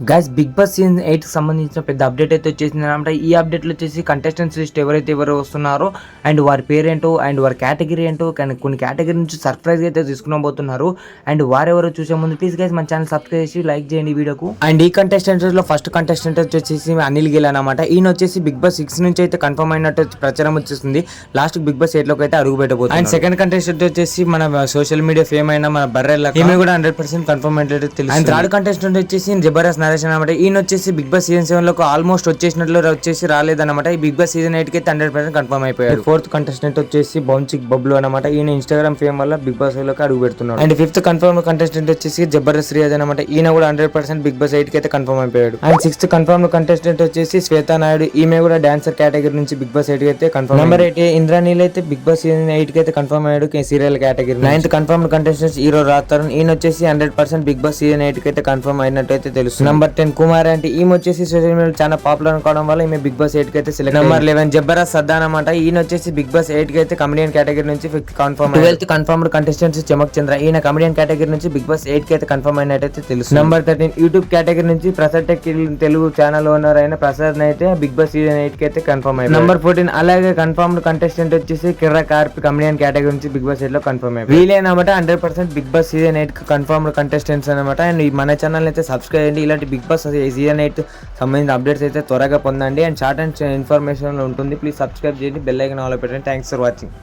Guys big boss season 8 కి సంబంధించిన పెద్ద అప్డేట్ అయితే వచ్చేసింది అనమాట. ఈ అప్డేట్లో వచ్చేసి కంటెస్టెంట్స్ లిస్ట్ ఎవరు వస్తున్నారో అండ్ వారి పేరేంటో అండ్ వారి కేటగిరీ ఏంటో కానీ కొన్ని కేటగిరీ నుంచి సర్ప్రైజ్ అయితే తీసుకునబోతున్నారు. అండ్ వారెవరో చూసే ముందు ప్లీజ్ గైస్ మన ఛానల్ సబ్స్క్రైబ్ చేసి లైక్ చేయండి వీడియోకు. అండ్ ఈ కంటెస్టెంట్స్ లో ఫస్ట్ కంటెస్టెంట్ వచ్చేసి అనిల్ గిల్ అనమాట. ఈయన వచ్చేసి బిగ్ బాస్ 6 నుంచి అయితే కన్ఫర్మ్ అయినట్టు ప్రచారం వచ్చేస్తుంది. లాస్ట్ బిగ్ బాస్ 8 లోకి అయితే అడుగు పెట్టబోతుంది. అండ్ సెకండ్ కంటెస్టెంట్ వచ్చేసి మన సోషల్ మీడియా ఫేమ్ అయిన మన బర్రెల ఈమె కూడా 100% కన్ఫర్మ్ అయితే తెలుసు. అండ్ థర్డ్ కంటెస్టెంట్ వచ్చేసి జబర్దస్త్ నరేష్ అనమాట. ఈయన వచ్చేసి బిగ్ బాస్ సీజన్ 7 లో ఆల్మోస్ట్ వచ్చేసినట్లు వచ్చేసి రాలేదన్నమాట. ఈ బిగ్ బాస్ సీజన్ 8 కి 100% కన్ఫర్మ్ అయిపోయాడు. ఫోర్త్ కంటెస్టెంట్ వచ్చేసి బౌన్సిక్ బబ్లు అనమాట. ఈయన ఇన్స్టాగ్రామ్ ఫేమ్ వల్ల బిగ్ బాస్ లోకి అడుగు పెడుతున్నాడు. అండ్ ఫిఫ్త్ కన్ఫర్మ్ కంటెస్టెంట్ వచ్చేసి జబర్దస్త్ రియాజ్ అనమాట. ఈయన కూడా 100% బిగ్ బాస్ 8 కి అయితే కన్ఫర్మ్ అయిపోయాడు. అండ్ సిక్స్త్ కన్ఫర్మ్ కంటెస్టెంట్ వచ్చేసి శ్వేతా నాయుడు. ఈమె కూడా డాన్సర్ కేటగిరీ నుంచి బిగ్ బాస్ 8 కి అయితే కన్ఫర్మ్. నెంబర్ 8 ఇంద్రానీల్ అయితే బిగ్ బాస్ సీజన్ 8 కి అయితే కన్ఫర్మ్ అయ్యాడు serial category. Ninth confirm contestants hero రాతరుణ్. ఈయన వచ్చేసి 100% బిగ్ బాస్ సీజన్ 8 కి అయితే కన్ఫర్మ్ అయినట్టు అయితే తెలుసు. నెంబర్ 10 కుమార్ అంటే ఈమె వచ్చేసి సోషల్ మీడియా చాలా పాపులర్ కావడం వల్ల ఈమె బిగ్ బాస్ 8 కి అయితే సెలెక్ట్. నెంబర్ 11 జబర్దస్త్ సద్దా అనమాట. ఈయన వచ్చేసి బిగ్ బాస్ 8 కి అయితే కమెడియన్ కేటగిరీ నుంచి కన్ఫర్మ్. 12th కన్ఫర్మ్డ్ కంటెస్టెంట్స్ చమక్ చంద్ర. ఈయన కమెడియన్ కేటగిరీ నుంచి బిగ్ బాస్ 8 కి అయితే కన్ఫర్మ్ అయినట్టయితే తెలుసు. నెంబర్ 13 యూట్యూబ్ కేటగిరీ నుంచి Prasad tech Telugu channel owner అయిన ప్రసాద్ అయితే బిగ్ బాస్ సీజన్ 8 కి అయితే కన్ఫర్మ్ అయ్యారు. నెంబర్ 14 అలాగే కన్ఫర్మ్డ్ కంటెస్టెంట్ వచ్చేసి కిర్రా కార్పి కమెడియన్ కేటగిరీ నుంచి బిగ్ బాస్ 8 లో కన్ఫర్మ్ అయ్యారు. వీళ్ళేనమాట 100% బిగ్ బాస్ సీజన్ 8 కి కన్ఫర్మ్డ్ కంటెస్టెంట్స్ అనమాట. అండ్ మన ఛానల్ అయితే సబ్స్క్రైబ్ చేయండి. ఇలాంటి బిగ్ బాస్ సీజన్ 8 సంబంధించిన అప్డేట్స్ అయితే త్వరగా పొందండి. అండ్ షార్ట్ అండ్ ఇన్ఫర్మేషన్ ఉంటుంది. ప్లీజ్ సబ్స్క్రైబ్ చేయండి, బెల్ ఐకాన్ ఆల్ పెట్టండి. Thanks for watching.